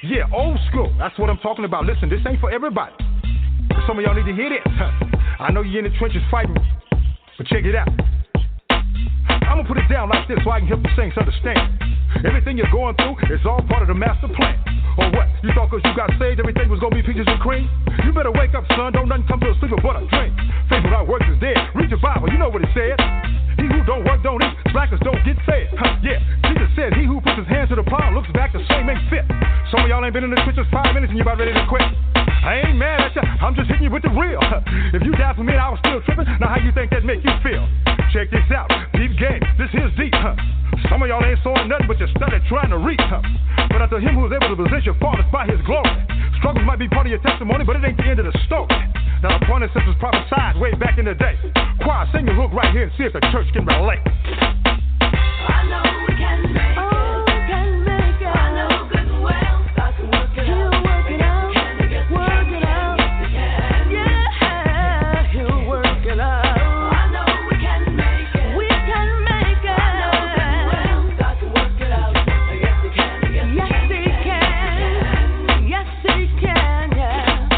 Yeah, old school. That's what I'm talking about. Listen, this ain't for everybody. Some of y'all need to hear this. I know you're in the trenches fighting, but check it out. I'm gonna put it down like this so I can help the saints understand. Everything you're going through is all part of the master plan. Or what? You thought because you got saved everything was gonna be peaches and cream? You better wake up, son. Don't nothing come to a sleeper but a dream. Faith without works is dead. Read your Bible, you know what it said. He who don't work don't eat. Slackers don't get fed. Yeah, Jesus said he who puts his hands to the plow looks back the same ain't fit. Some of y'all ain't been in the trenches 5 minutes and you about ready to quit. I ain't mad at ya, I'm just hitting you with the real. If you down for me and I was still tripping, now how you think that make you feel? Check this out, deep game, this here's deep. Some of y'all ain't sawing nothing but you studied trying to reach. But unto him who is able to possess your fathers by his glory. Struggles might be part of your testimony, but it ain't the end of the story. Now the point is this was prophesied way back in the day. Choir, sing your hook right here and see if the church can relate. I know we can make it. Oh, we can make it. I know good and well. God can work it out. He'll work it out. Work it out. Yeah, he'll work it out. I know we can make it. We can make it. I know good and well. God can work it out. Yes, he can. Yes, he can. Yes, he can. Yeah.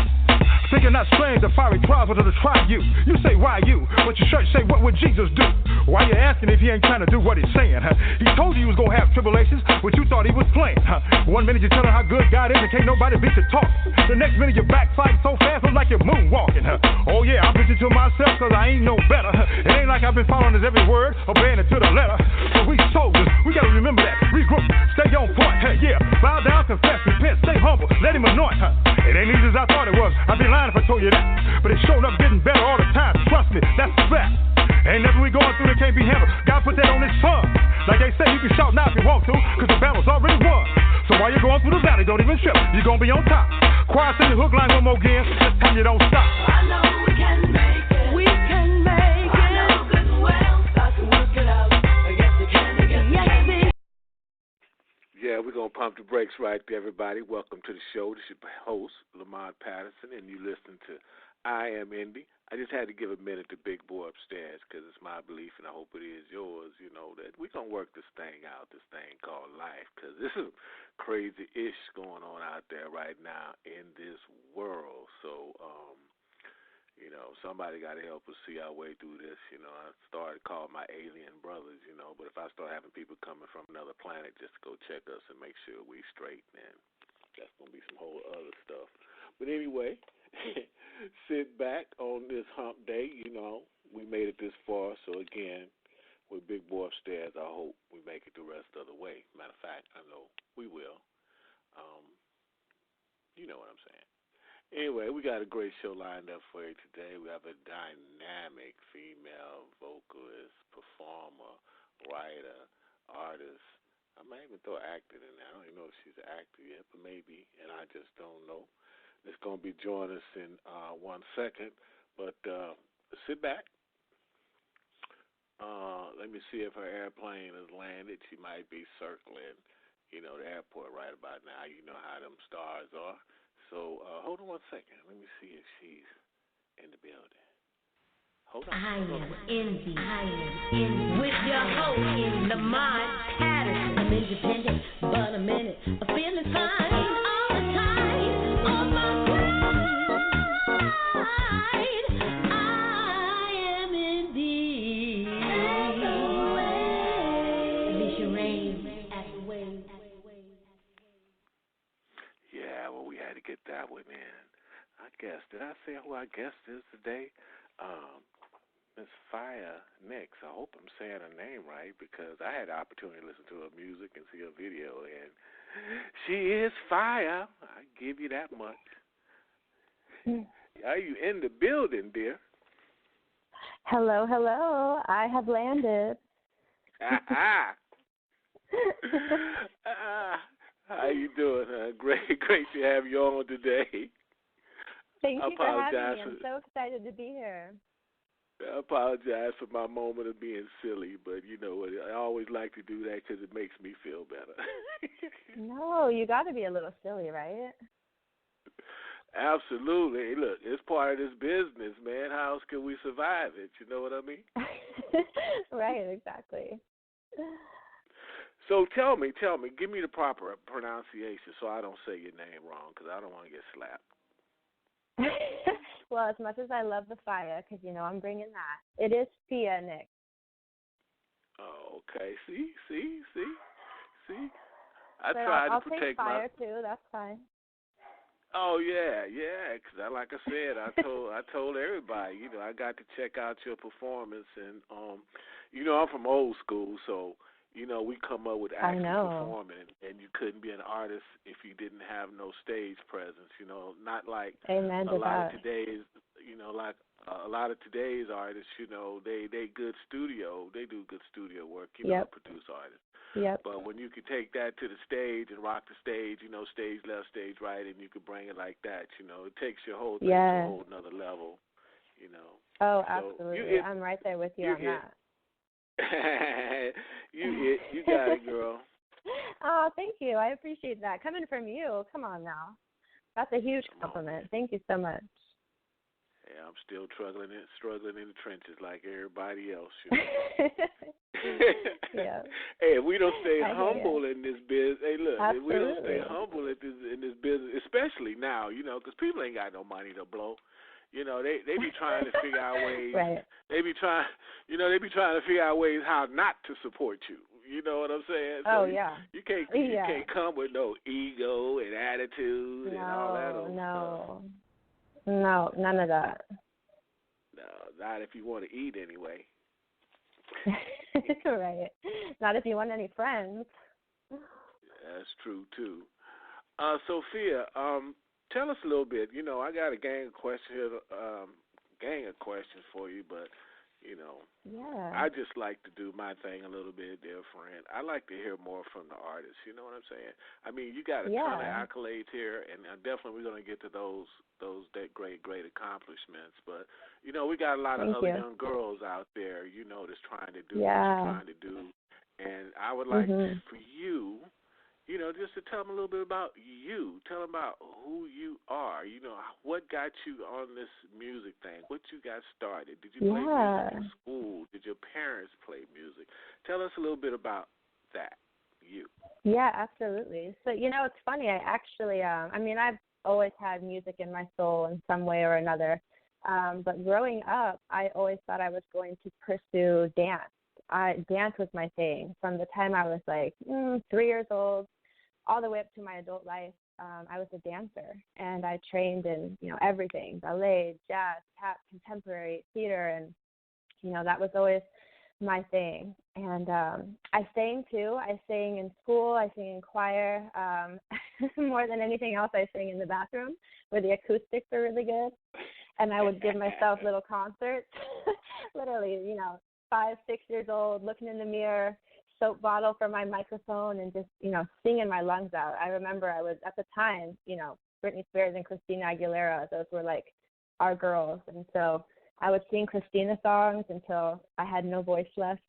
Thinking not strange, the fiery trials were to try you. You say, why you? But your church say, what would Jesus do? Why you asking if he ain't trying to do what he's saying? He told you he was going to have tribulations, but you thought he was playing. 1 minute you tell him how good God is and can't nobody beat your talk. The next minute you're backsliding so fast, it's like you're moonwalking. Oh yeah, I'm preaching to myself because I ain't no better. It ain't like I've been following his every word, obeying it to the letter. So we soldiers, we got to remember that. Regroup, stay on point. Yeah, bow down, confess, repent, stay humble, let him anoint. It ain't easy as I thought it was. I'd be lying if I told you that. But it showed up getting better all the time. Trust me, that's a fact. Ain't nothing we going through that can't be handled. God put that on his son. Like they say, you can shout now if you want to, because the battle's already won. So while you're going through the valley, don't even trip. You're going to be on top. Choir, sing the hook line one more again. This time you don't stop. I know we can make it. We can make it. I know good and well. God can work it out. Yes, he can. Yes, he can. Yeah, we're going to pump the brakes right there, everybody. Welcome to the show. This is your host, Lamont Patterson, and you listen to I Am Indy. I just had to give a minute to Big Boy upstairs because it's my belief, and I hope it is yours, that we're going to work this thing out, this thing called life, because this is crazy-ish going on out there right now in this world. So, somebody got to help us see our way through this. I started calling my alien brothers, but if I start having people coming from another planet just to go check us and make sure we straight, then that's going to be some whole other stuff. But anyway, sit back on this hump day. We made it this far. So, again, with Big Boy upstairs, I hope we make it the rest of the way. Matter of fact, I know we will. You know what I'm saying. Anyway, we got a great show lined up for you today. We have a dynamic female vocalist, performer, writer, artist. I might even throw actor in there. I don't even know if she's an actor yet, but maybe, and I just don't know. It's going to be joining us in 1 second, but sit back. Let me see if her airplane has landed. She might be circling, the airport right about now. You know how them stars are. So hold on 1 second. Let me see if she's in the building. Hold on. I am Indy. With your host, Lamont Patterson. I'm independent, but a minute. I'm feeling fine all the time. On my pride, I am Indy. Alicia Rain at the wave. Yeah, well, we had to get that one in. I guess. Did I say who our guest is today? Miss Fia NyXX. I hope I'm saying her name right because I had the opportunity to listen to her music and see her video, and she is fire. I give you that much. Are you in the building, dear? Hello. I have landed. How you doing? Great to have you on today. Thank you for having me. I'm so excited to be here. I apologize for my moment of being silly, but I always like to do that because it makes me feel better. No, you got to be a little silly, right? Absolutely. Look, it's part of this business, man. How else can we survive it? You know what I mean? Right, exactly. So tell me, give me the proper pronunciation so I don't say your name wrong, because I don't want to get slapped. Well, as much as I love the Fia, because I'm bringing that, it is Fia NyXX. Oh, okay. See. I But tried I'll to protect take Fire too. That's fine. Oh yeah, because like I said, I told everybody, I got to check out your performance, and I'm from old school, so we come up with actually performing, and you couldn't be an artist if you didn't have no stage presence, not like Amen to that. A lot of today's artists, they good studio, they do good studio work, produce artists. Yep. But when you can take that to the stage and rock the stage, stage left, stage right, and you can bring it like that, it takes your whole thing to a whole nother level, Oh, so absolutely. I'm right there with you on that. You got it, girl. Oh, thank you. I appreciate that. Coming from you, come on now. That's a huge compliment. Thank you so much. Yeah, I'm still struggling in the trenches like everybody else. Yeah. Hey, if we don't stay humble in this business, if we don't stay Absolutely. humble in this business, especially now, because people ain't got no money to blow. They be trying to figure out ways. Right. They be trying to figure out ways how not to support you. You know what I'm saying? So you can't come with no ego and attitude and all that old stuff. No, none of that. No, not if you want to eat anyway. Right. Not if you want any friends. That's true too. Sophia, tell us a little bit. I got a gang of questions for you, but I just like to do my thing a little bit different. I like to hear more from the artists. You know what I'm saying? I mean, you got a ton of accolades here, and definitely we're going to get to those great accomplishments. But we got a lot of other young girls out there, that's trying to do what you're trying to do, and I would like for you. Just to tell them a little bit about you. Tell them about who you are. What got you on this music thing? What you got started? Did you play music in school? Did your parents play music? Tell us a little bit about that, you. Yeah, absolutely. So, it's funny. I actually, I've always had music in my soul in some way or another. But growing up, I always thought I was going to pursue dance. Dance was my thing. From the time I was like 3 years old, all the way up to my adult life, I was a dancer, and I trained in, everything, ballet, jazz, tap, contemporary, theater, and, that was always my thing. And I sang, too. I sang in school. I sang in choir. More than anything else, I sang in the bathroom where the acoustics are really good, and I would give myself little concerts, literally, 5, 6 years old, looking in the mirror, soap bottle for my microphone, and just, singing my lungs out. I remember I was, at the time, Britney Spears and Christina Aguilera, those were like our girls. And so I would sing Christina songs until I had no voice left.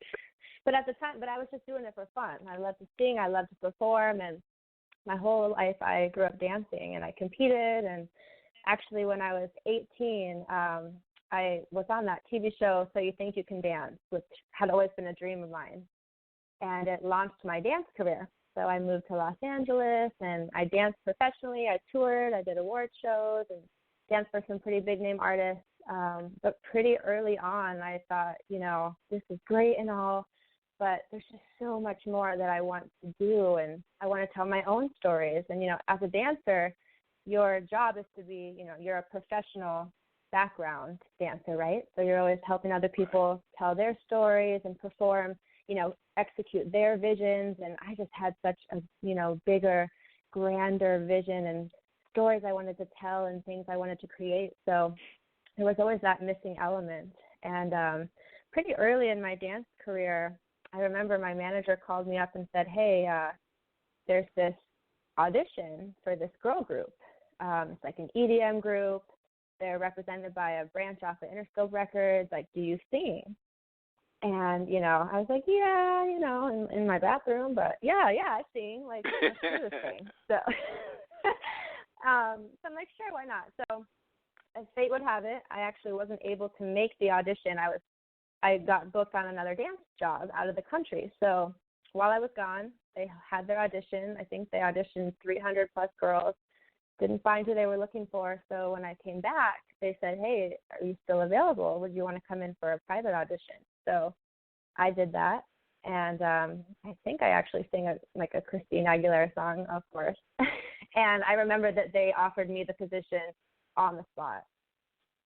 But at the time, I was just doing it for fun. I loved to sing, I loved to perform, and my whole life I grew up dancing, and I competed. And actually when I was 18, I was on that TV show, So You Think You Can Dance, which had always been a dream of mine. And it launched my dance career. So I moved to Los Angeles, and I danced professionally. I toured, I did award shows, and danced for some pretty big-name artists. But pretty early on, I thought, this is great and all, but there's just so much more that I want to do, and I want to tell my own stories. And, as a dancer, your job is to be, you're a professional background dancer, right? So you're always helping other people tell their stories and perform, execute their visions. And I just had such a, bigger, grander vision and stories I wanted to tell and things I wanted to create. So there was always that missing element. And pretty early in my dance career, I remember my manager called me up and said, hey, there's this audition for this girl group. It's like an EDM group. They're represented by a branch off of Interscope Records. Like, do you sing? And, I was like, yeah, in my bathroom, but yeah, I sing. Like, let's do this thing. So, I'm like, sure, why not? So, as fate would have it, I actually wasn't able to make the audition. I got booked on another dance job out of the country. So while I was gone, they had their audition. I think they auditioned 300 plus girls. Didn't find who they were looking for. So when I came back, they said, hey, are you still available? Would you want to come in for a private audition? So I did that. And I think I actually sang a Christina Aguilera song, of course. And I remember that they offered me the position on the spot.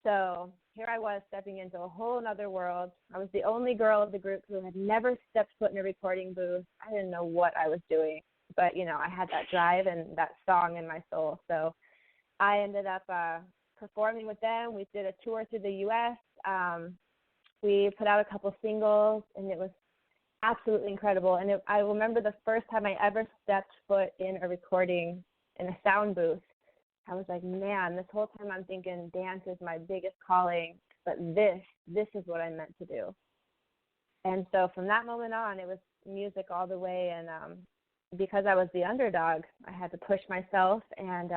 So here I was stepping into a whole other world. I was the only girl of the group who had never stepped foot in a recording booth. I didn't know what I was doing, but, I had that drive and that song in my soul. So I ended up performing with them. We did a tour through the U.S. We put out a couple singles, and it was absolutely incredible. And I remember the first time I ever stepped foot in a recording in a sound booth. I was like, man, this whole time I'm thinking dance is my biggest calling, but this is what I'm meant to do. And so from that moment on, it was music all the way. And because I was the underdog, I had to push myself and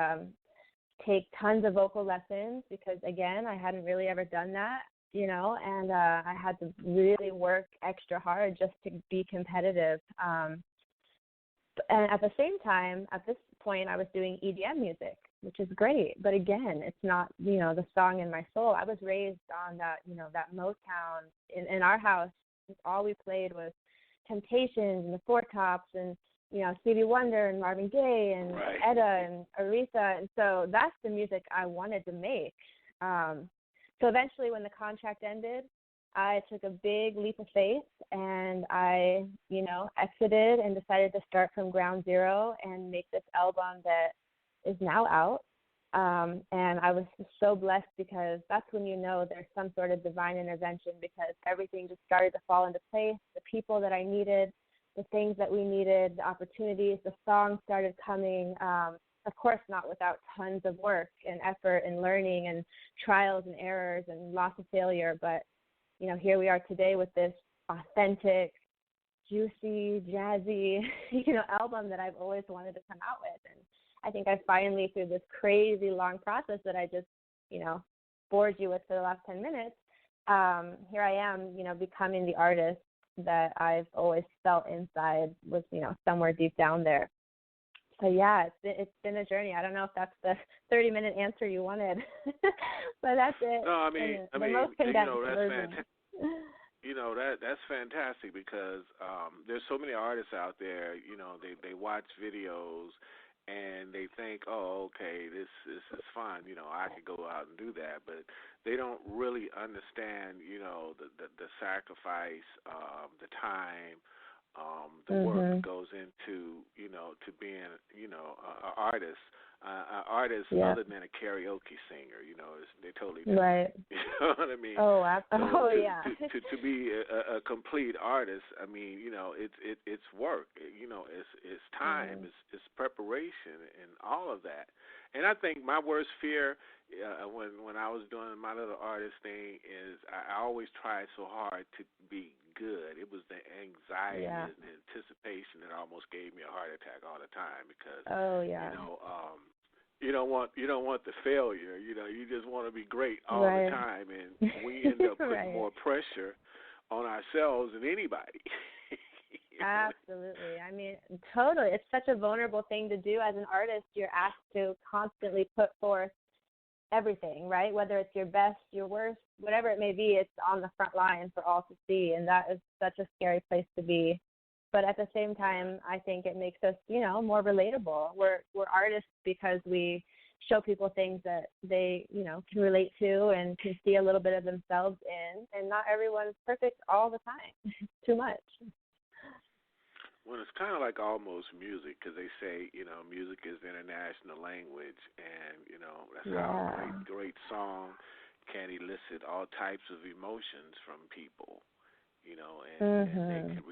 take tons of vocal lessons because, again, I hadn't really ever done that, and I had to really work extra hard just to be competitive. And at the same time, at this point, I was doing EDM music, which is great. But again, it's not, the song in my soul. I was raised on that, that Motown. In our house, all we played was Temptations and the Four Tops and, Stevie Wonder and Marvin Gaye and right. Etta and Aretha. And so that's the music I wanted to make. So eventually when the contract ended, I took a big leap of faith and I, exited and decided to start from ground zero and make this album that is now out. And I was so blessed because that's when there's some sort of divine intervention because everything just started to fall into place. The people that I needed, the things that we needed, the opportunities, the songs started coming. Of course, not without tons of work and effort and learning and trials and errors and lots of failure. But, here we are today with this authentic, juicy, jazzy, album that I've always wanted to come out with. And I think I finally, through this crazy long process that I just, bored you with for the last 10 minutes, here I am, becoming the artist that I've always felt inside was, somewhere deep down there. So, yeah, it's been a journey. I don't know if that's the 30-minute answer you wanted, but that's it. No, I mean, the most condensed version. That's fantastic because there's so many artists out there, they watch videos and they think, oh, okay, this is fun, I could go out and do that, but they don't really understand, the sacrifice, the time, the work that goes into, to being, an artist. Artist other than a karaoke singer, they're totally different. Right. You know what I mean? Oh, absolutely. Yeah. To be a complete artist, I mean, it's work. It's time, it's preparation, and all of that. And I think my worst fear when I was doing my little artist thing is I always tried so hard to be good. It was the anxiety and the anticipation that almost gave me a heart attack all the time because you don't want the failure. You just want to be great all the time, and we end up putting more pressure on ourselves than anybody. Absolutely. I mean, totally. It's such a vulnerable thing to do as an artist. You're asked to constantly put forth everything, right? Whether it's your best, your worst, whatever it may be, it's on the front line for all to see, and that is such a scary place to be. But at the same time, I think it makes us, more relatable. We're artists because we show people things that they, can relate to and can see a little bit of themselves in, and not everyone's perfect all the time. Too much. Well, it's kind of like almost music because they say, music is the international language, and, that's how a great song can elicit all types of emotions from people, and they can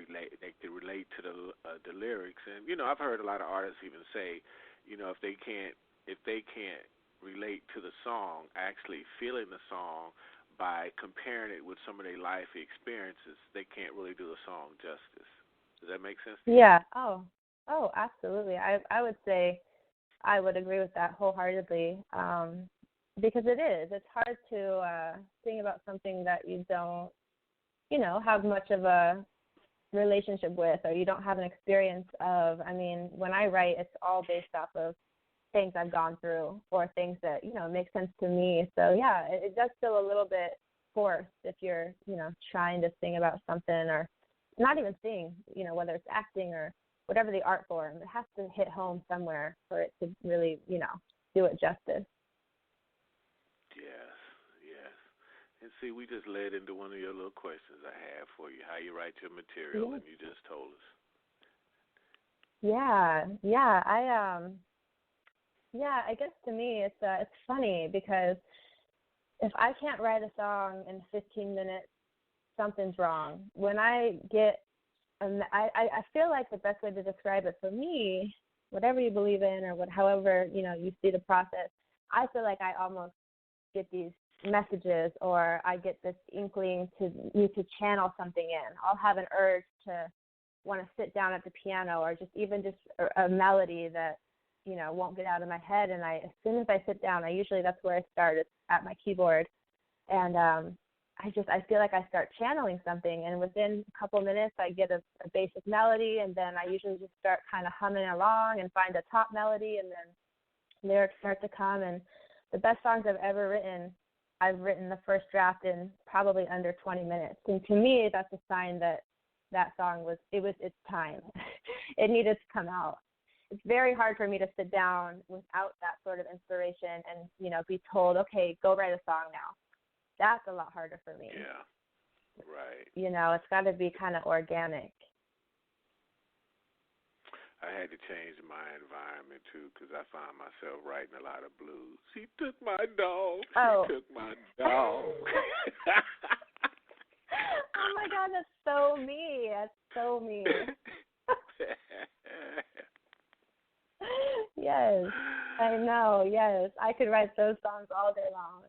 relate to the lyrics. And, I've heard a lot of artists even say, if they can't relate to the song, actually feeling the song by comparing it with some of their life experiences, they can't really do the song justice. Does that make sense to you? Yeah. Oh, absolutely. I would say I would agree with that wholeheartedly because it is. It's hard to sing about something that you don't, have much of a relationship with, or you don't have an experience of. I mean, when I write, it's all based off of things I've gone through or things that, make sense to me. So, yeah, it does feel a little bit forced if you're, trying to sing about something, or not even sing, whether it's acting or whatever the art form. It has to hit home somewhere for it to really, do it justice. Yes. And see, we just led into one of your little questions I have for you, how you write your material, and you just told us. I guess to me it's funny because if I can't write a song in 15 minutes, something's wrong. When I get, I feel like the best way to describe it for me, whatever you believe in or however, you see the process, I feel like I almost get these messages, or I get this inkling to need to channel something in. I'll have an urge to want to sit down at the piano, or just a melody that, won't get out of my head. And as soon as I sit down, that's where I start, it's at my keyboard. And I feel like I start channeling something, and within a couple minutes I get a basic melody, and then I usually just start kind of humming along and find a top melody, and then lyrics start to come. And the best songs I've ever written, I've written the first draft in probably under 20 minutes. And to me, that's a sign that song was its time. It needed to come out. It's very hard for me to sit down without that sort of inspiration and, be told, okay, go write a song now. That's a lot harder for me. Yeah, right. It's got to be kind of organic. I had to change my environment, too, because I found myself writing a lot of blues. She took my dog. Oh. She took my dog. Oh, my God, that's so me. That's so me. Yes, I know, yes. I could write those songs all day long.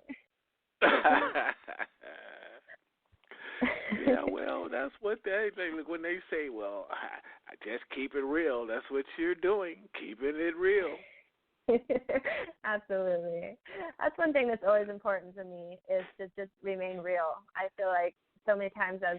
Yeah, well, that's what when they say, well, I just keep it real. That's what you're doing, keeping it real. Absolutely. That's one thing that's always important to me, is to just remain real. I feel like so many times as,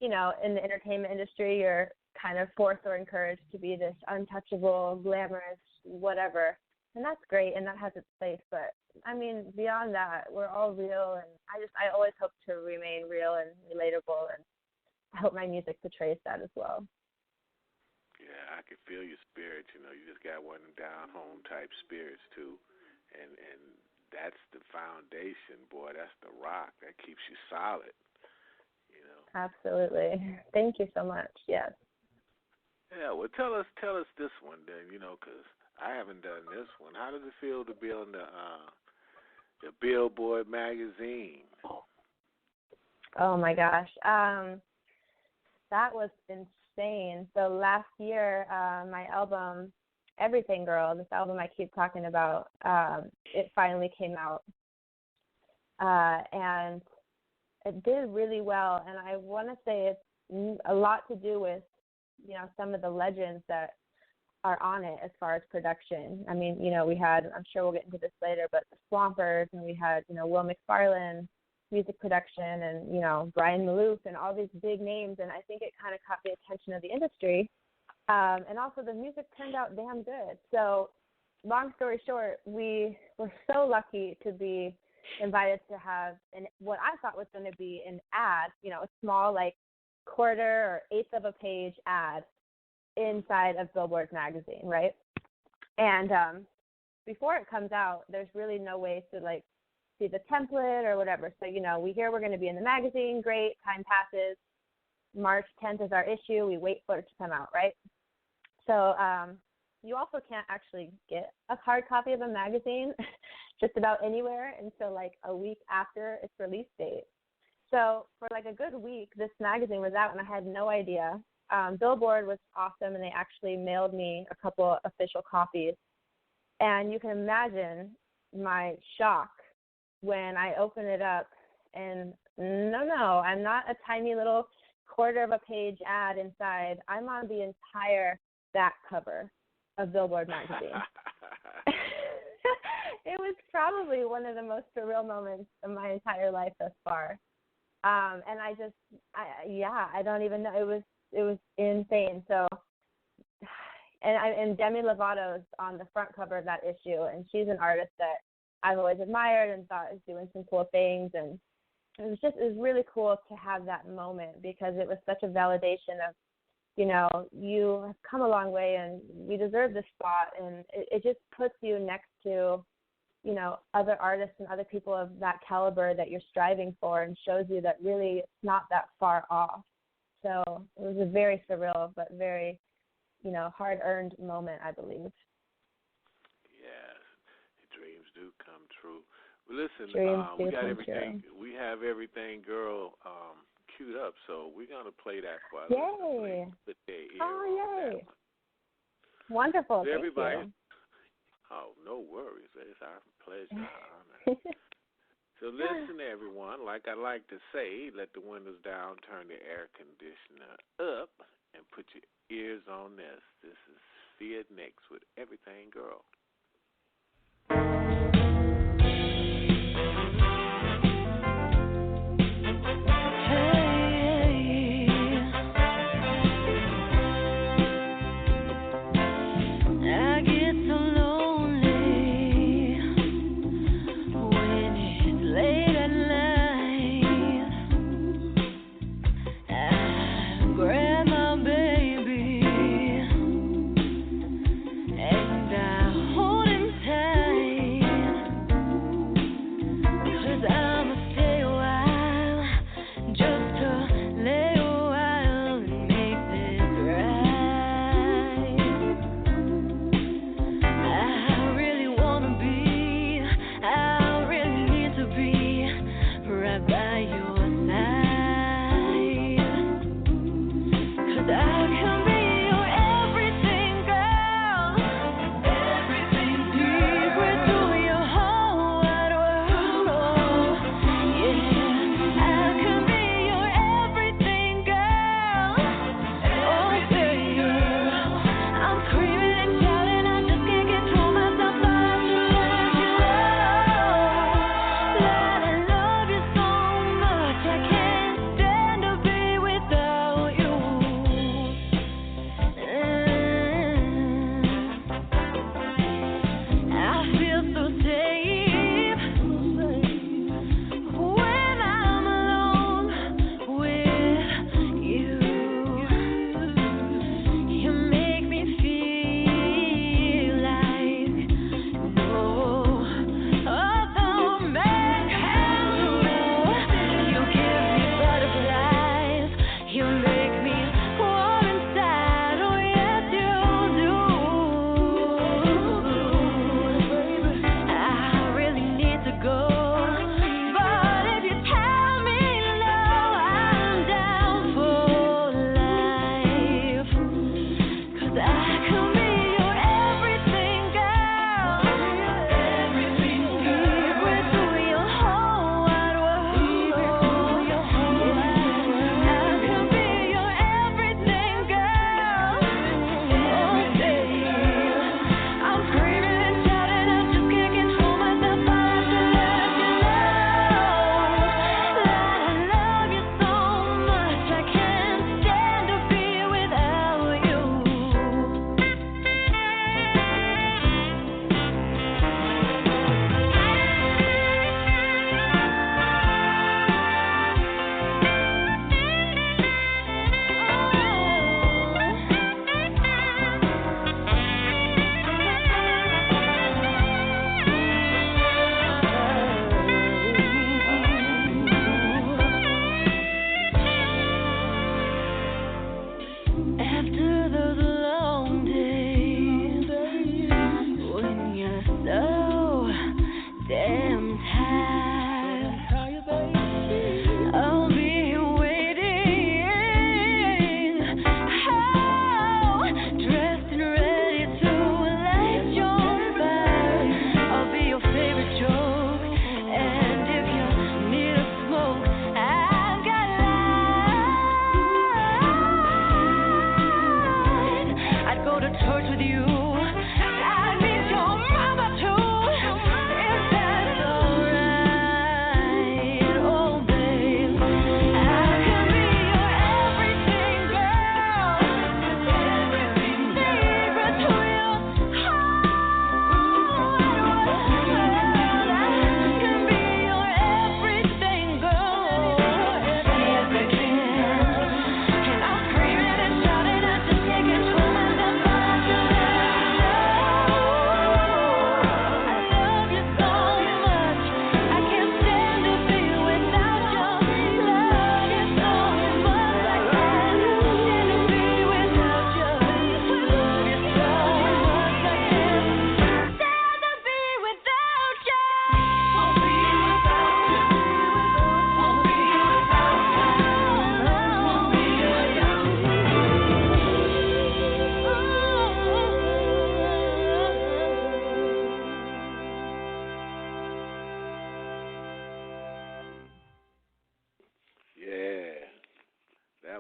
in the entertainment industry, you're kind of forced or encouraged to be this untouchable, glamorous, whatever. And that's great, and that has its place. But, I mean, beyond that, we're all real, and I always hope to remain real and relatable, and I hope my music portrays that as well. Yeah, I can feel your spirit. You just got one of them down-home type spirits, too. And that's the foundation, boy. That's the rock. That keeps you solid, Absolutely. Thank you so much, yes. Yeah, well, tell us this one then, because I haven't done this one. How does it feel to be on the Billboard magazine? Oh my gosh, that was insane. So last year, my album, Everything Girl, this album I keep talking about, it finally came out, and it did really well. And I want to say it's a lot to do with, some of the legends that are on it as far as production. I mean, we had, I'm sure we'll get into this later, but the Swampers, and we had, Will McFarlane, music production, and, Brian Malouf, and all these big names. And I think it kind of caught the attention of the industry. And also the music turned out damn good. So long story short, we were so lucky to be invited to have what I thought was going to be an ad, a small, like, quarter or eighth of a page ad inside of Billboard magazine, right? And before it comes out, there's really no way to, like, see the template or whatever. So, we hear we're going to be in the magazine. Great. Time passes. March 10th is our issue. We wait for it to come out, right? So you also can't actually get a hard copy of a magazine just about anywhere until, like, a week after its release date. So for, like, a good week, this magazine was out, and I had no idea. Billboard was awesome, and they actually mailed me a couple official copies. And you can imagine my shock when I opened it up, and no, I'm not a tiny little quarter of a page ad inside. I'm on the entire back cover of Billboard magazine. It was probably one of the most surreal moments of my entire life thus far. And I don't even know. was insane. So, and Demi Lovato's on the front cover of that issue, and she's an artist that I've always admired and thought is doing some cool things, and it was really cool to have that moment because it was such a validation of, you know, you have come a long way and you deserve this spot, and it just puts you next to, you know, other artists and other people of that caliber that you're striving for, and shows you that really it's not that far off. So it was a very surreal but very, you know, hard-earned moment, I believe. Yes, dreams do come true. Well, listen, Dreams we do got come everything. true. We have everything, girl, queued up. So we're gonna play that for our Yay! listeners. Put their ear Oh, on yay! that one. Wonderful. So Thank everybody, you. oh, no worries. It's our pleasure, our honor. So listen, everyone. Like I like to say, let the windows down, turn the air conditioner up, and put your ears on this. This is Fia NyXX with Everything Girl. And I hold him tight.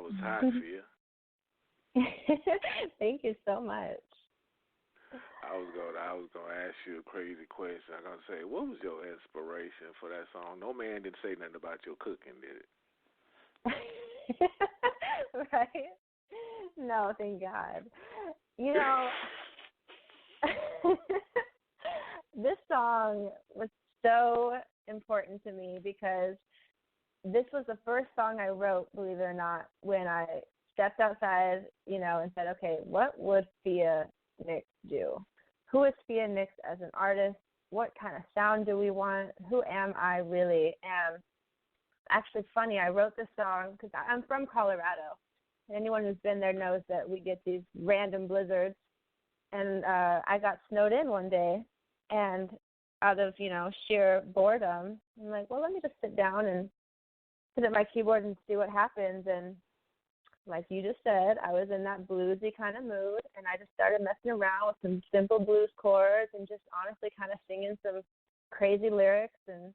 was hot, Fia. Thank you so much. I was gonna ask you a crazy question. I'm gonna say, what was your inspiration for that song? No man didn't say nothing about your cooking, did it? Right? No, thank God. You know, this song was so important to me because this was the first song I wrote, believe it or not, when I stepped outside, and said, okay, what would Fia NyXX do? Who is Fia NyXX as an artist? What kind of sound do we want? Who am I really? And actually funny, I wrote this song because I'm from Colorado. Anyone who's been there knows that we get these random blizzards. And I got snowed in one day, and out of, sheer boredom, I'm like, well, let me just sit down and sit at my keyboard and see what happens. And like you just said, I was in that bluesy kind of mood, and I just started messing around with some simple blues chords and just honestly kind of singing some crazy lyrics and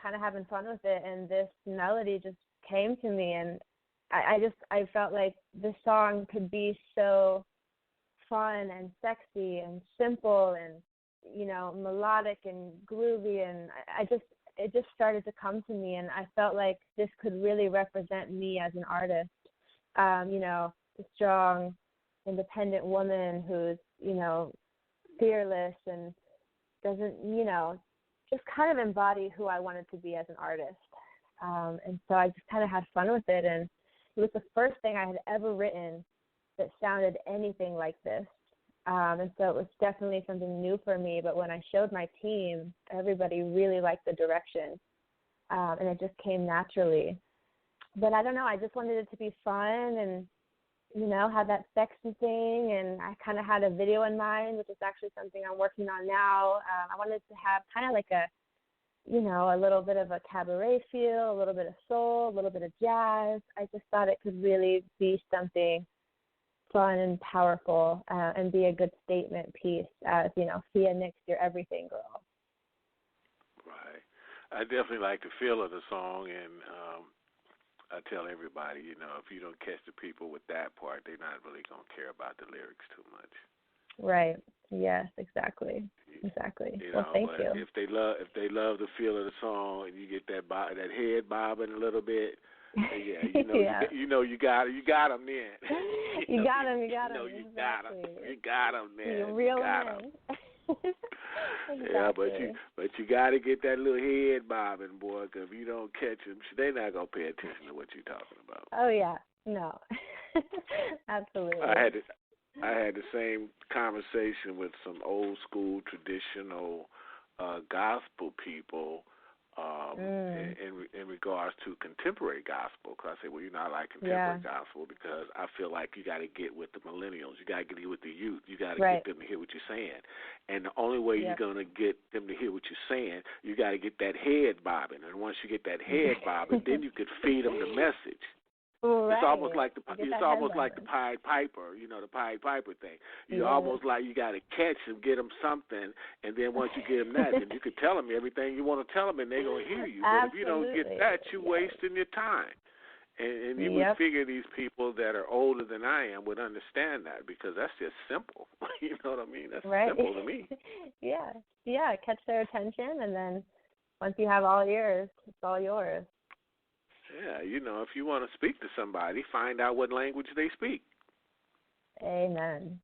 kind of having fun with it. And this melody just came to me, and I felt like this song could be so fun and sexy and simple and, melodic and groovy. And it just started to come to me, and I felt like this could really represent me as an artist. A strong, independent woman who's, fearless and doesn't, just kind of embody who I wanted to be as an artist. And so I just kind of had fun with it. And it was the first thing I had ever written that sounded anything like this. And so it was definitely something new for me. But when I showed my team, everybody really liked the direction. And it just came naturally. But I don't know, I just wanted it to be fun and, have that sexy thing. And I kind of had a video in mind, which is actually something I'm working on now. I wanted to have kind of like a little bit of a cabaret feel, a little bit of soul, a little bit of jazz. I just thought it could really be something fun and powerful and be a good statement piece as, Fia NyXX, your everything girl. Right. I definitely like the feel of the song, and I tell everybody, if you don't catch the people with that part, they're not really going to care about the lyrics too much. Right. Yes, exactly. Well, thank you. If they love the feel of the song and you get that head bobbing a little bit, yeah, you got them then. You got them. You got them, man. You reel them in. Exactly. Yeah, but you got to get that little head bobbing, boy, because if you don't catch them, they're not going to pay attention to what you're talking about. Oh, yeah. No. Absolutely. I had the same conversation with some old school traditional gospel people in regards to contemporary gospel. Because I say, well, I like contemporary gospel because I feel like you got to get with the millennials. You got to get with the youth. You got to get them to hear what you're saying. And the only way you're going to get them to hear what you're saying, you got to get that head bobbing. And once you get that head bobbing, then you could feed them the message. Right. It's almost like the Pied Piper, the Pied Piper thing. Almost like you got to catch them, get them something, and then once you get them that, then you can tell them everything you want to tell them, and they're going to hear you. But if you don't get that, you're wasting your time. And you would figure these people that are older than I am would understand that because that's just simple. You know what I mean? That's simple to me. Yeah, catch their attention, and then once you have all ears, it's all yours. Yeah, if you want to speak to somebody, find out what language they speak. Amen.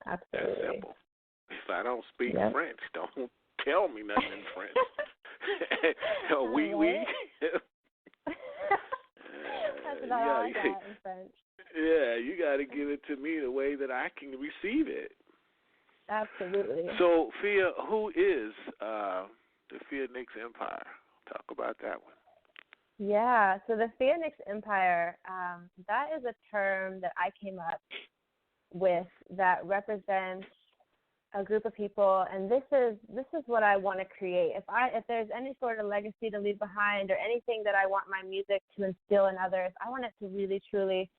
Absolutely. That's simple. If I don't speak French, don't tell me nothing in French. Oui. That's about all I got in French. Yeah, you got to give it to me the way that I can receive it. Absolutely. So, Fia, who is the Fia NyXX Empire? Talk about that one. Yeah, so the Fia NyXX Empire, that is a term that I came up with that represents a group of people, and this is what I want to create. If there's any sort of legacy to leave behind or anything that I want my music to instill in others, I want it to really, truly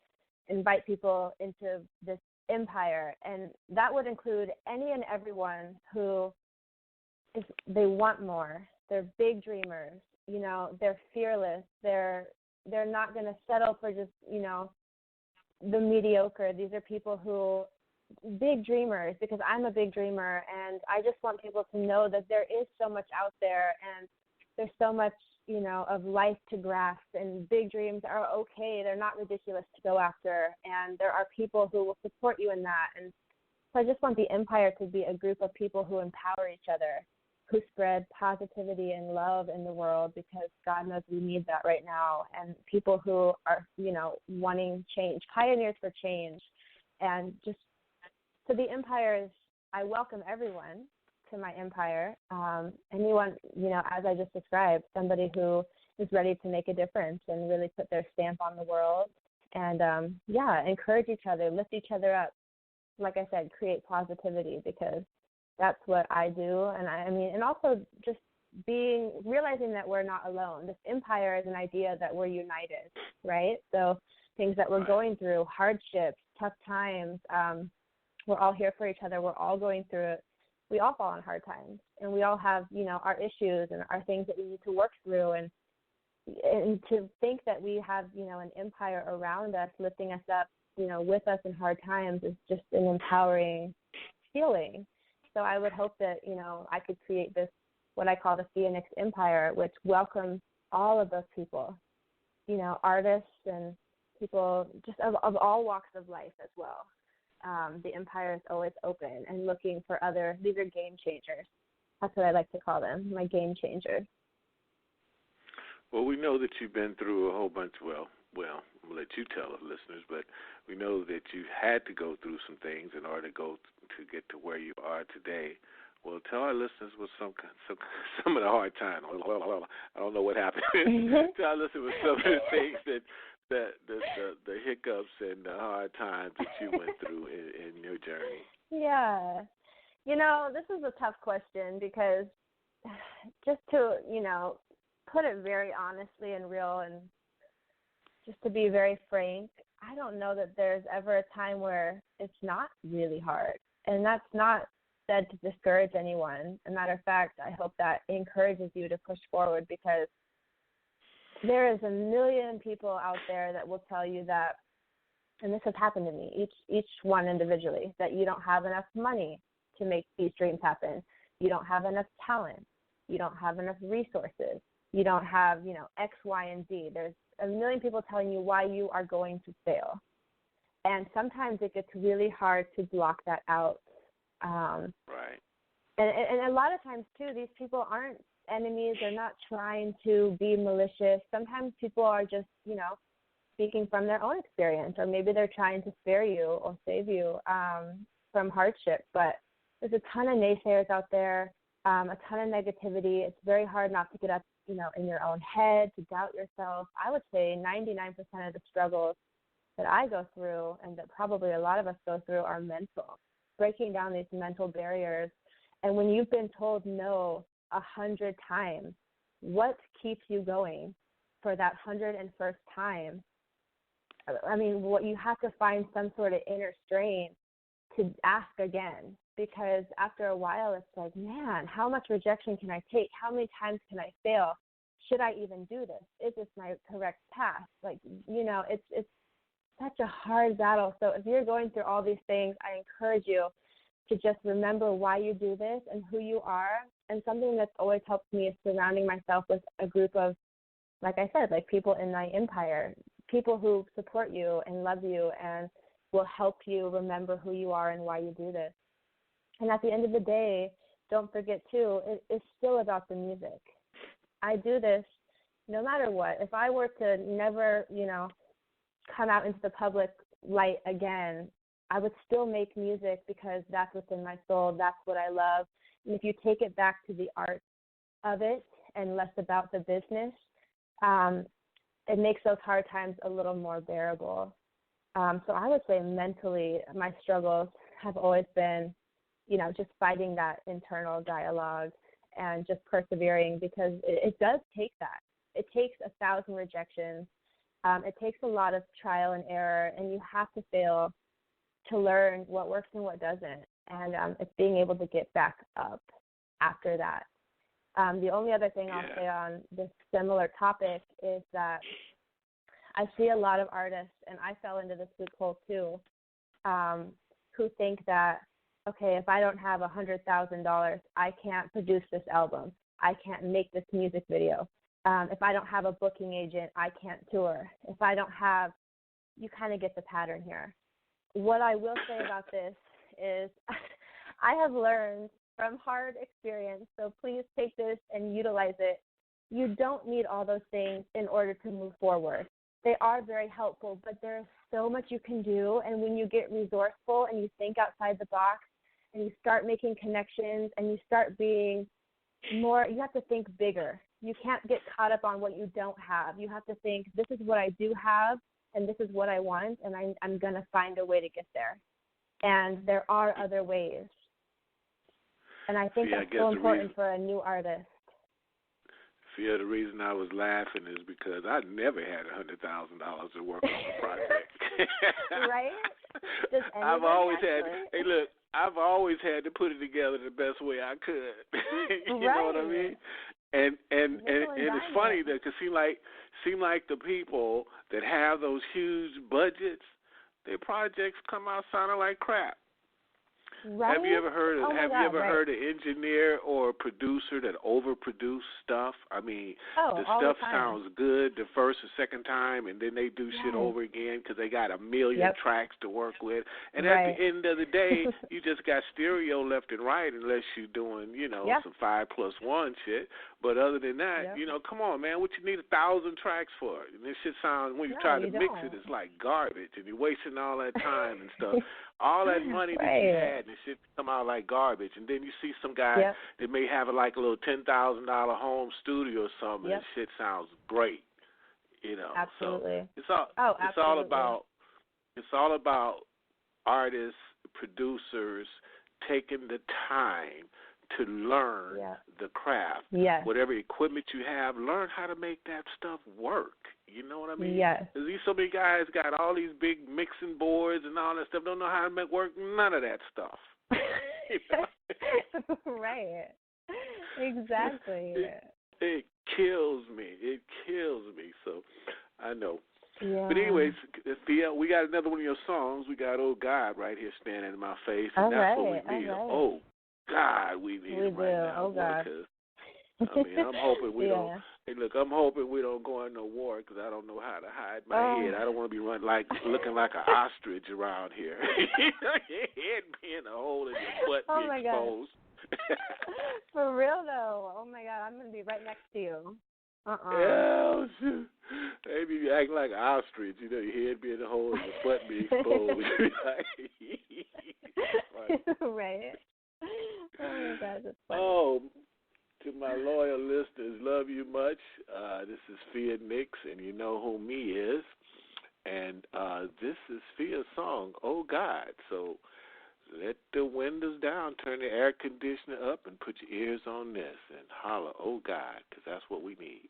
invite people into this empire, and that would include any and everyone who they want more. They're big dreamers. They're fearless. They're not going to settle for just, the mediocre. These are people who, big dreamers, because I'm a big dreamer, and I just want people to know that there is so much out there, and there's so much, of life to grasp, and big dreams are okay. They're not ridiculous to go after, and there are people who will support you in that. And so I just want the Empire to be a group of people who empower each other, who spread positivity and love in the world, because God knows we need that right now, and people who are, wanting change, pioneers for change. And just so the Empire is, I welcome everyone to my Empire. Anyone, as I just described, somebody who is ready to make a difference and really put their stamp on the world, and encourage each other, lift each other up. Like I said, create positivity, because that's what I do. And and also just realizing that we're not alone. This Empire is an idea that we're united, right? So things that we're going through, hardships, tough times, we're all here for each other. We're all going through it. We all fall on hard times, and we all have, our issues and our things that we need to work through. And to think that we have, an Empire around us, lifting us up, with us in hard times, is just an empowering feeling. So I would hope that, I could create this, what I call the Fia NyXX Empire, which welcomes all of those people, artists and people just of all walks of life as well. The Empire is always open and looking for these are game changers. That's what I like to call them, my game changers. Well, we know that you've been through a whole bunch, well, I'm going to let you tell the listeners, but we know that you had to go through some things in order to get to where you are today. Well, tell our listeners what some of the hard times, I don't know what happened. Tell our listeners what some of the things the hiccups and the hard times that you went through in your journey. Yeah. This is a tough question, because just to, put it very honestly and real, and just to be very frank, I don't know that there's ever a time where it's not really hard. And that's not said to discourage anyone. As a matter of fact, I hope that encourages you to push forward, because there is a million people out there that will tell you that, and this has happened to me, each one individually, that you don't have enough money to make these dreams happen. You don't have enough talent. You don't have enough resources. You don't have, X, Y, and Z. There's a million people telling you why you are going to fail. And sometimes it gets really hard to block that out. Right. And a lot of times, too, these people aren't enemies. They're not trying to be malicious. Sometimes people are just, speaking from their own experience, or maybe they're trying to spare you or save you from hardship. But there's a ton of naysayers out there, a ton of negativity. It's very hard not to get up, in your own head, to doubt yourself. I would say 99% of the struggles that I go through, and that probably a lot of us go through, are mental, breaking down these mental barriers. And when you've been told no 100 times, what keeps you going for that 101st time? What you have to find some sort of inner strength to ask again, because after a while it's like, man, how much rejection can I take? How many times can I fail? Should I even do this? Is this my correct path? It's such a hard battle. So if you're going through all these things, I encourage you to just remember why you do this and who you are. And something that's always helped me is surrounding myself with a group of, like I said, like people in my Empire, people who support you and love you and will help you remember who you are and why you do this. And at the end of the day, don't forget, too, it's still about the music. I do this no matter what. If I were to never, come out into the public light again, I would still make music, because that's what's in my soul. That's what I love. And if you take it back to the art of it and less about the business, it makes those hard times a little more bearable. So I would say mentally, my struggles have always been, just fighting that internal dialogue and just persevering, because it does take that. It takes 1,000 rejections. It takes a lot of trial and error, and you have to fail to learn what works and what doesn't. And it's being able to get back up after that. The only other thing I'll say on this similar topic is that I see a lot of artists, and I fell into this loophole too, who think that, okay, if I don't have $100,000, I can't produce this album. I can't make this music video. If I don't have a booking agent, I can't tour. If I don't have, you kind of get the pattern here. What I will say about this is I have learned from hard experience, so please take this and utilize it. You don't need all those things in order to move forward. They are very helpful, but there's so much you can do, and when you get resourceful and you think outside the box and you start making connections and you start being more, you have to think bigger. You can't get caught up on what you don't have. You have to think, this is what I do have, and this is what I want, and I'm going to find a way to get there. And there are other ways. And I think that's so important for a new artist. Fia, the reason I was laughing is because I never had $100,000 to work on a project. Right? Does I've always actually? I've always had to put it together the best way I could. You know what I mean? And it's funny that because seem like the people that have those huge budgets, their projects come out sounding like crap. Right? Have you ever heard heard an engineer or a producer that overproduce stuff? I mean, the stuff sounds good the first or second time, and then they do shit over again because they got a million tracks to work with. And at the end of the day, you just got stereo left and right unless you're doing, some 5+1 shit. But other than that, come on, man, what you need 1,000 tracks for? And this shit sounds, when you try to mix it, it's like garbage, and you're wasting all that time and stuff. All that money that you had, and it shit come out like garbage. And then you see some guy that may have a little $10,000 home studio or something, and shit sounds great. Absolutely. So it's all about artists, producers taking the time to learn the craft. Yes. Whatever equipment you have, learn how to make that stuff work. You know what I mean? Yes. Because so many guys got all these big mixing boards and all that stuff, don't know how to make work none of that stuff. Right. Exactly. It kills me. It kills me. So I know. Yeah. But anyways, Fia, we got another one of your songs. We got "Oh God" right here standing in my face, and that's what we need. Oh God, we need it right now. Oh God. I'm hoping we don't. Hey, look, I'm hoping we don't go into war because I don't know how to hide my head. I don't want to be looking like an ostrich around here. Your head being a hole and your butt being exposed. For real though. Oh my God, I'm gonna be right next to you. Yeah, shoot. Maybe you act like an ostrich. Your head being a hole and your butt being exposed. Right. Oh my God, that's funny. Oh. To my loyal listeners, love you much. This is Fia NyXX, and you know who me is. And this is Fia's song, "Oh God." So let the windows down, turn the air conditioner up, and put your ears on this and holler, "Oh God," because that's what we need.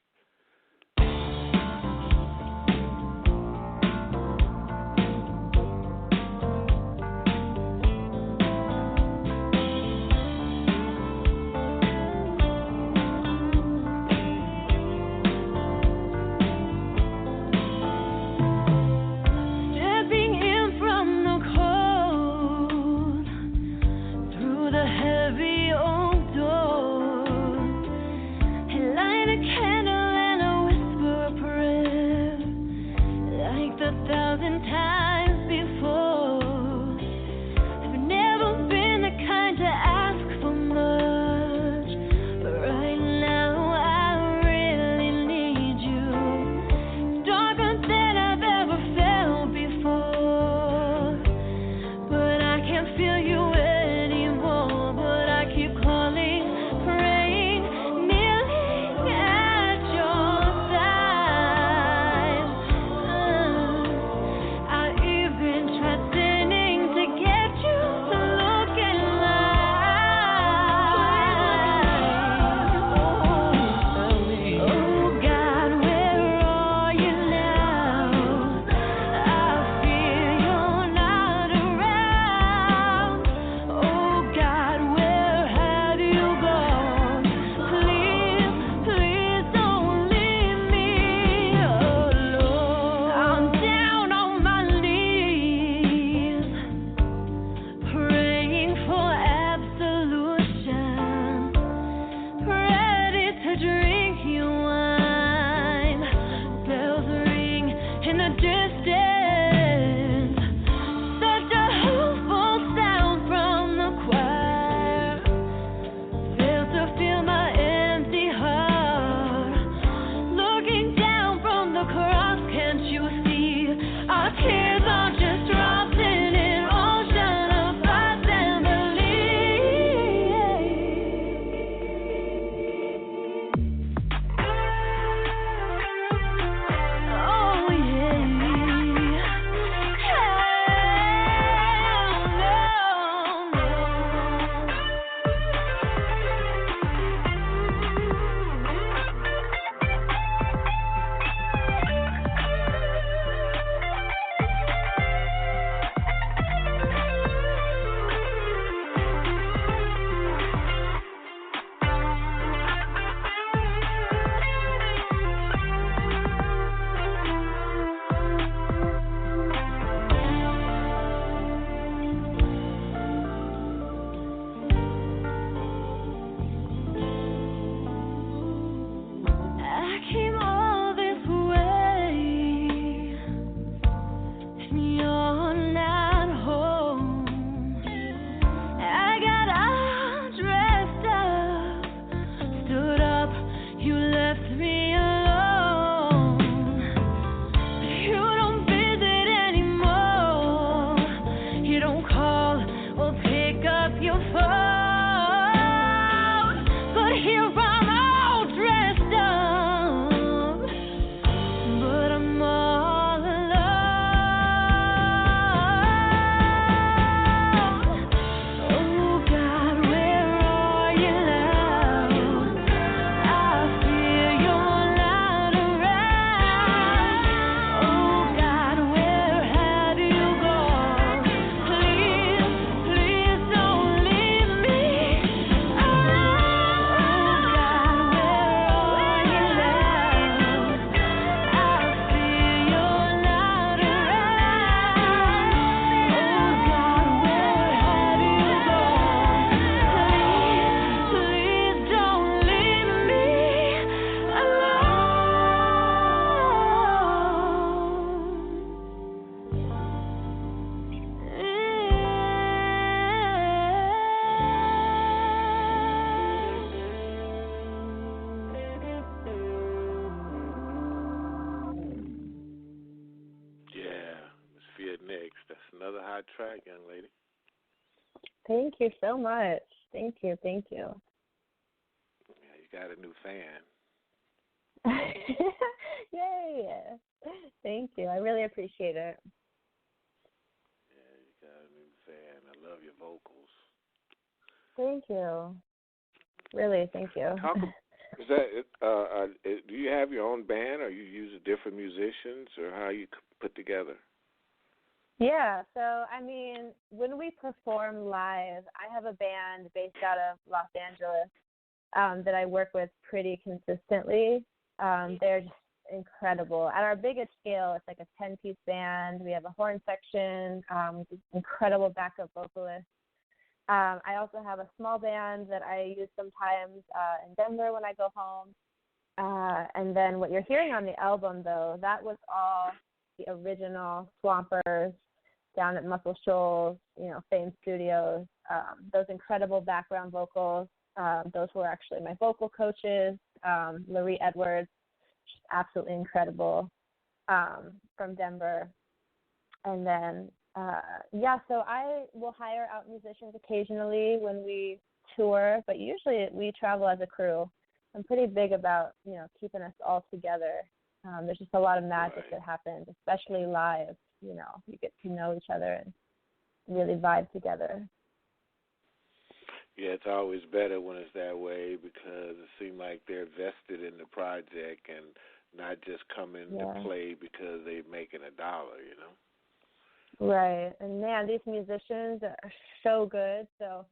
Feel you anymore, but I keep calling. another hot track, young lady. Thank you so much. Thank you. Yeah, you got a new fan. Yay. Thank you. I really appreciate it. Yeah, you got a new fan. I love your vocals. Thank you. Really, thank you. Is that do you have your own band, or you use different musicians, or how you put together? Yeah, so I mean, when we perform live, I have a band based out of Los Angeles that I work with pretty consistently. They're just incredible. At our biggest scale, it's like a 10-piece band. We have a horn section, incredible backup vocalist. I also have a small band that I use sometimes in Denver when I go home. And then what you're hearing on the album, though, that was all the original Swampers down at Muscle Shoals, Fame Studios. Those incredible background vocals, those were actually my vocal coaches, Raitt Edwards, just absolutely incredible, from Denver. And then, so I will hire out musicians occasionally when we tour, but usually we travel as a crew. I'm pretty big about, keeping us all together. There's just a lot of magic that happens, especially live. You get to know each other and really vibe together. Yeah, it's always better when it's that way because it seems like they're vested in the project and not just coming to play because they're making $1, Right. And, man, these musicians are so good. So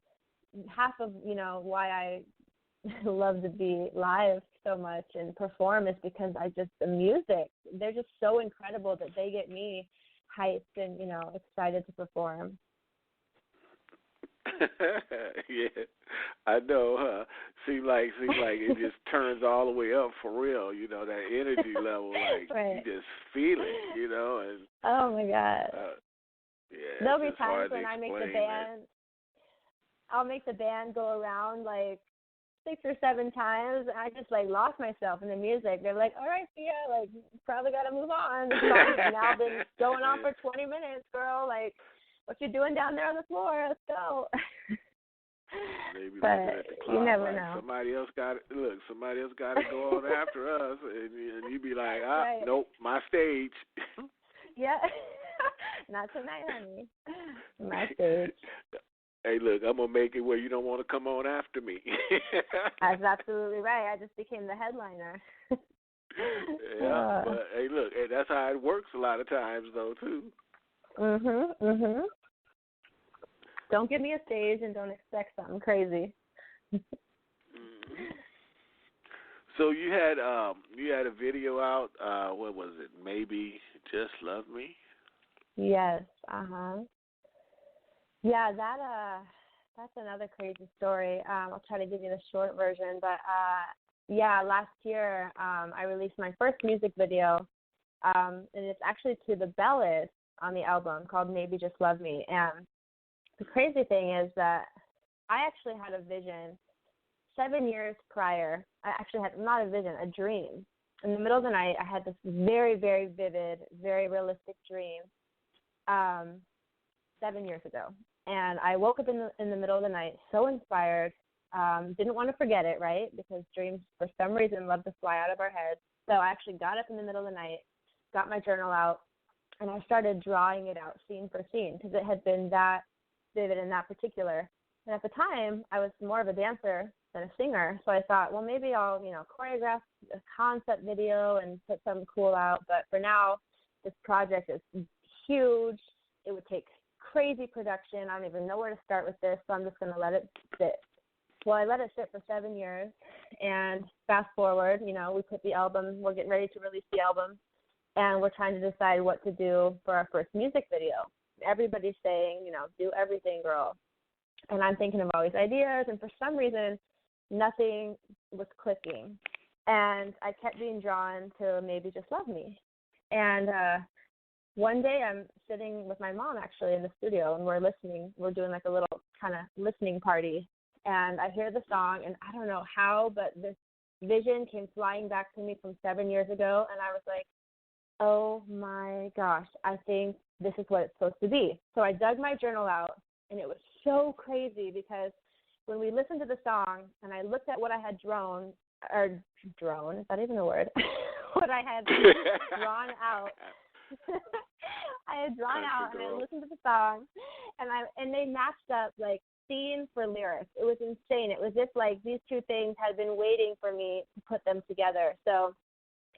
half of, why I love to be live so much and perform is because the music, they're just so incredible that they get me hyped and, excited to perform. Yeah, I know, huh? Seems like it just turns all the way up for real, that energy level, like you just feel it, and oh my God. There'll be times when I make the band, I'll make the band go around like 6 or 7 times. I just lost myself in the music. They're like, all right, Fia, probably got to move on. This song's now been going on for 20 minutes, girl. What you doing down there on the floor? Let's go. Maybe but looking at the clock, you never know. Somebody else got to go on after us, and you be like, nope, my stage. Yeah, not tonight, honey. My stage. Hey, look, I'm gonna make it where you don't want to come on after me. That's absolutely right. I just became the headliner. Yeah, but hey, look, that's how it works a lot of times, though, too. Mhm. Don't give me a stage and don't expect something crazy. So you had a video out. What was it? Maybe Just Love Me. Yes. Yeah, that's another crazy story. I'll try to give you the short version, but last year I released my first music video, and it's actually to the ballad on the album called Maybe Just Love Me. And the crazy thing is that I actually had a vision 7 years prior. I actually had not a vision, a dream. In the middle of the night, I had this very, very vivid, very realistic dream 7 years ago. And I woke up in the middle of the night so inspired, didn't want to forget it, right? Because dreams, for some reason, love to fly out of our heads. So I actually got up in the middle of the night, got my journal out, and I started drawing it out scene for scene because it had been that vivid and that particular. And at the time, I was more of a dancer than a singer. So I thought, well, maybe I'll, choreograph a concept video and put something cool out. But for now, this project is huge. It would take crazy production. I don't even know where to start with this, so I'm just going to let it sit. Well, I let it sit for 7 years, and fast forward, we put the album, we're getting ready to release the album, and we're trying to decide what to do for our first music video. Everybody's saying, do everything, girl. And I'm thinking of all these ideas, and for some reason, nothing was clicking. And I kept being drawn to Maybe Just Love Me. And one day I'm sitting with my mom, actually, in the studio, and we're listening. We're doing a little kind of listening party. And I hear the song, and I don't know how, but this vision came flying back to me from 7 years ago, and I was like, oh, my gosh, I think this is what it's supposed to be. So I dug my journal out, and it was so crazy because when we listened to the song and I looked at what I had drawn, is that even a word? What I had drawn out. I had drawn out and I listened to the song, and they matched up like scene for lyrics. It was insane. It was just like these two things had been waiting for me to put them together. So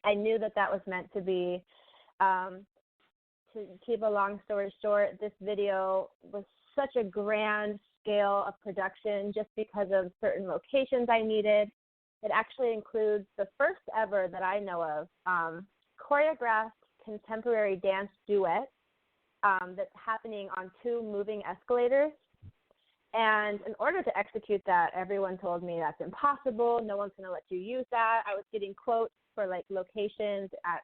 I knew that was meant to be. To keep a long story short, this video was such a grand scale of production just because of certain locations I needed. It actually includes the first ever that I know of choreographed contemporary dance duet that's happening on 2 moving escalators. And in order to execute that, everyone told me that's impossible. No one's going to let you use that. I was getting quotes for like locations at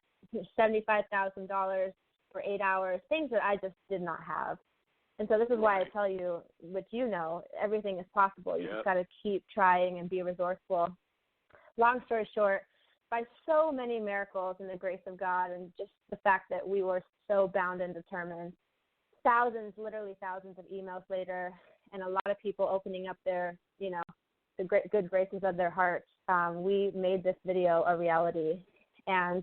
$75,000 for 8 hours, things that I just did not have. And so this is why I tell you, what you know, everything is possible. You just got to keep trying and be resourceful. Long story short, by so many miracles and the grace of God and just the fact that we were so bound and determined, literally thousands of emails later, and a lot of people opening up their, the good graces of their hearts, we made this video a reality. And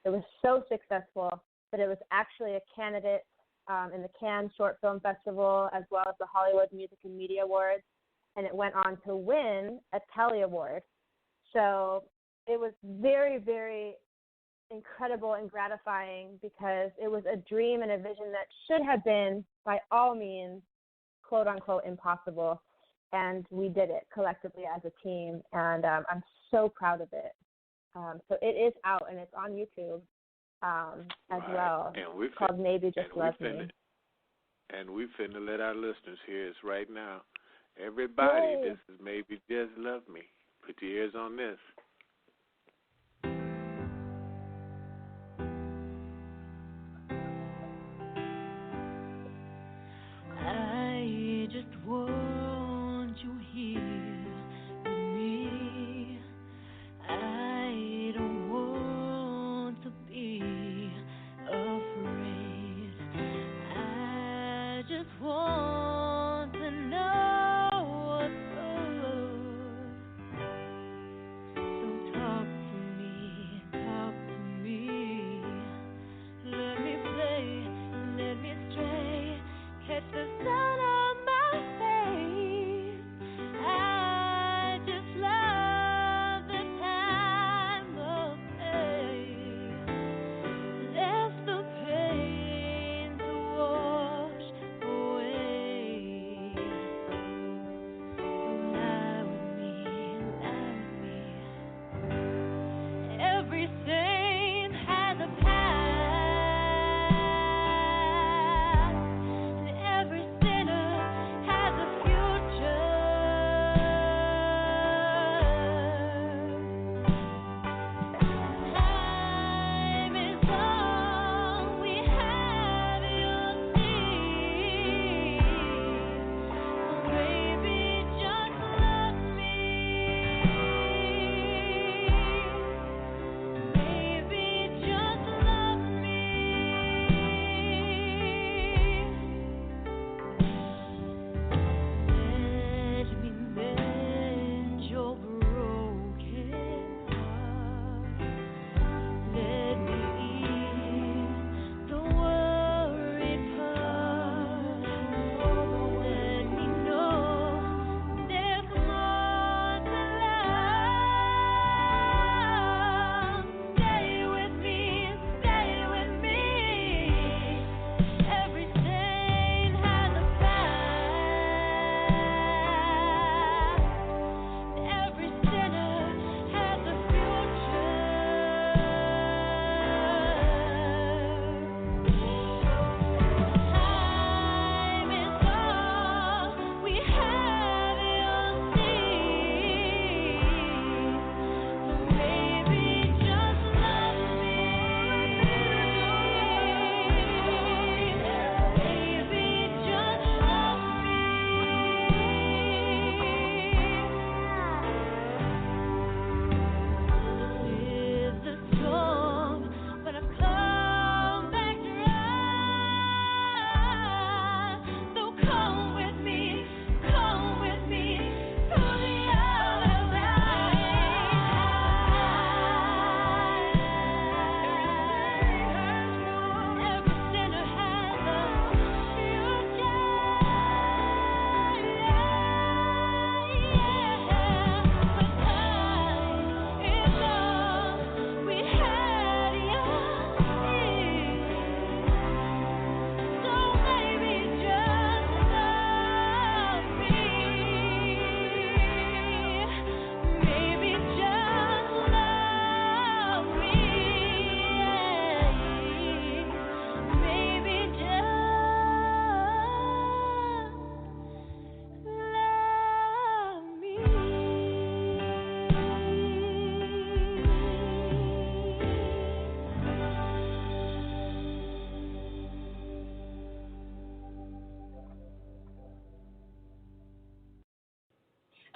it was so successful that it was actually a candidate in the Cannes Short Film Festival as well as the Hollywood Music and Media Awards, and it went on to win a Telly Award. So it was very, very incredible and gratifying because it was a dream and a vision that should have been, by all means, quote unquote, impossible. And we did it collectively as a team, and I'm so proud of it. So it is out, and it's on YouTube as well. And it's called Maybe Just Love Me. And we finna let our listeners hear this right now. Everybody, Yay. This is Maybe Just Love Me. Put your ears on this. I just want you here with me. I don't want to be afraid. I just want to know what's good. So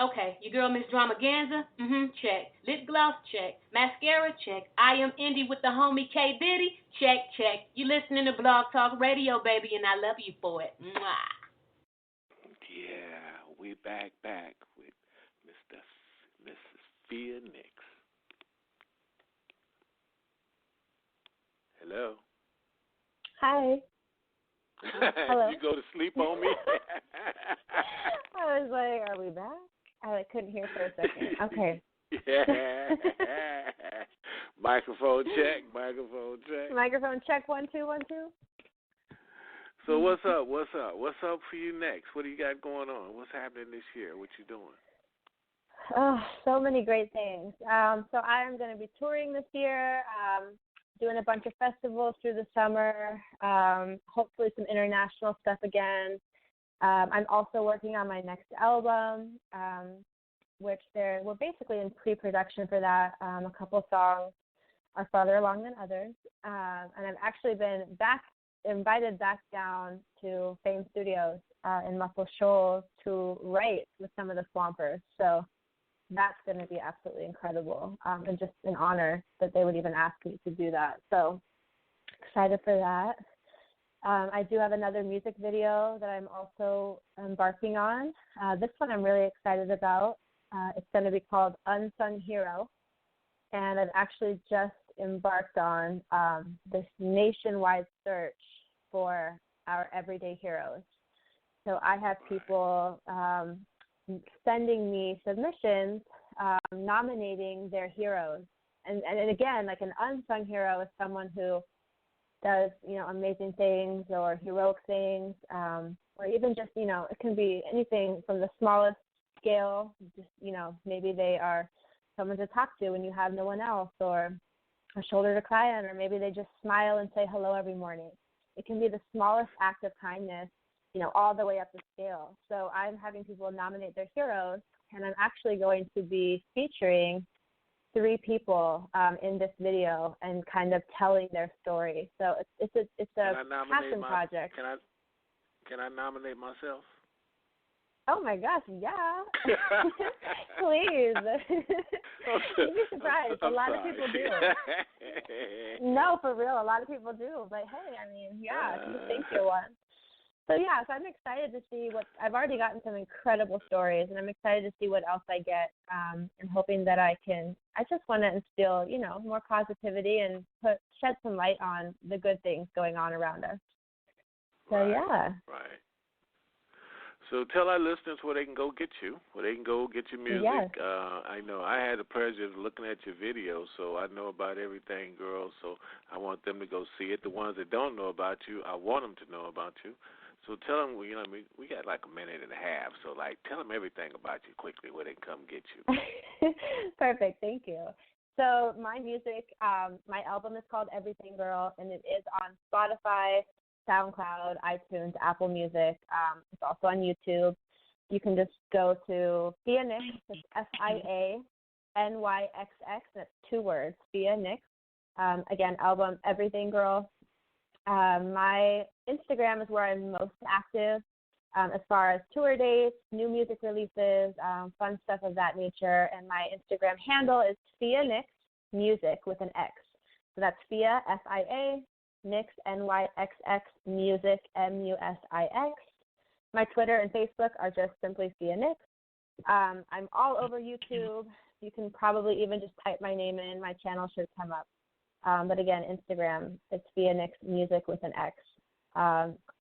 Okay, your girl Miss Dramaganza, check. Lip gloss, check. Mascara, check. I am Indie with the homie K Diddy, check. You listening to Blog Talk Radio, baby, and I love you for it. Mwah. Yeah, we back with Mrs. Fia NyXX. Hello. Hi. Hello. You go to sleep on me? I was like, are we back? I couldn't hear for a second. Okay. Yeah. Microphone check. Microphone check, 1 2 1 2. So what's up? What's up for you next? What do you got going on? What's happening this year? What you doing? Oh, so many great things. So I am going to be touring this year, doing a bunch of festivals through the summer, hopefully some international stuff again. I'm also working on my next album, which we're basically in pre-production for that. A couple songs are farther along than others. And I've actually been invited back down to Fame Studios in Muscle Shoals to write with some of the Swampers. So that's going to be absolutely incredible, and just an honor that they would even ask me to do that. So excited for that. I do have another music video that I'm also embarking on. This one I'm really excited about. It's going to be called Unsung Hero, and I've actually just embarked on this nationwide search for our everyday heroes. So I have people sending me submissions nominating their heroes. And again, like an unsung hero is someone who does, amazing things or heroic things, or even just, it can be anything from the smallest scale, just, maybe they are someone to talk to when you have no one else, or a shoulder to cry on, or maybe they just smile and say hello every morning. It can be the smallest act of kindness, all the way up the scale. So I'm having people nominate their heroes, and I'm actually going to be featuring 3 people in this video and kind of telling their story. So it's a passion project. Can I nominate myself? Oh my gosh, yeah. Please. You'd be surprised. A lot of people do. No, for real, a lot of people do. But hey, just think you're one. So I'm excited to see I've already gotten some incredible stories, and I'm excited to see what else I get. I'm hoping that I just want to instill, more positivity and shed some light on the good things going on around us. So Right. So tell our listeners where they can go get you, where they can go get your music. Yes. I know I had the pleasure of looking at your video, so I know about everything, girl. So I want them to go see it. The ones that don't know about you, I want them to know about you. So tell them, we got like a minute and a half. So tell them everything about you quickly, where they can come get you. Perfect. Thank you. So my music, my album is called Everything Girl, and it is on Spotify, SoundCloud, iTunes, Apple Music. It's also on YouTube. You can just go to Fia NyXX, it's FIA NYXX, that's 2 words, Fia NyXX. Again, album Everything Girl. My Instagram is where I'm most active as far as tour dates, new music releases, fun stuff of that nature. And my Instagram handle is Fia NyXX Music with an X. So that's Fia, FIA, NyXX, NYXX, Music, MUSIX. My Twitter and Facebook are just simply Fia NyXX. I'm all over YouTube. You can probably even just type my name in. My channel should come up. But again, Instagram, it's Fia NyXX Music with an X.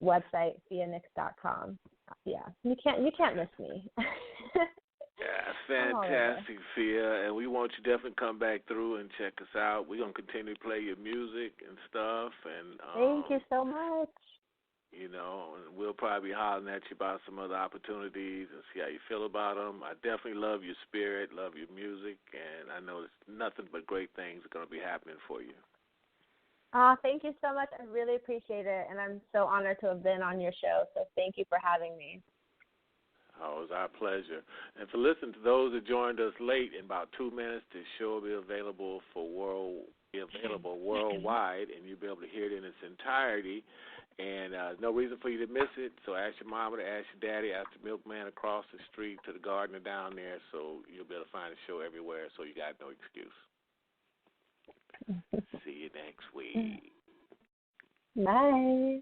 Website, FiaNyXX.com. Yeah, you can't miss me. Yeah, fantastic, Fia, and we want you to definitely come back through and check us out. We're going to continue to play your music and stuff. And thank you so much. We'll probably be hollering at you about some other opportunities and see how you feel about them. I definitely love your spirit, love your music, and I know there's nothing but great things are going to be happening for you. Thank you so much. I really appreciate it, and I'm so honored to have been on your show, so thank you for having me. Oh, it was our pleasure. And for listening to those that joined us late, in about 2 minutes, this show will be available worldwide, and you'll be able to hear it in its entirety. And no reason for you to miss it. So ask your mama to ask your daddy, ask the milkman across the street to the gardener down there. So you'll be able to find the show everywhere. So you got no excuse. See you next week. Bye.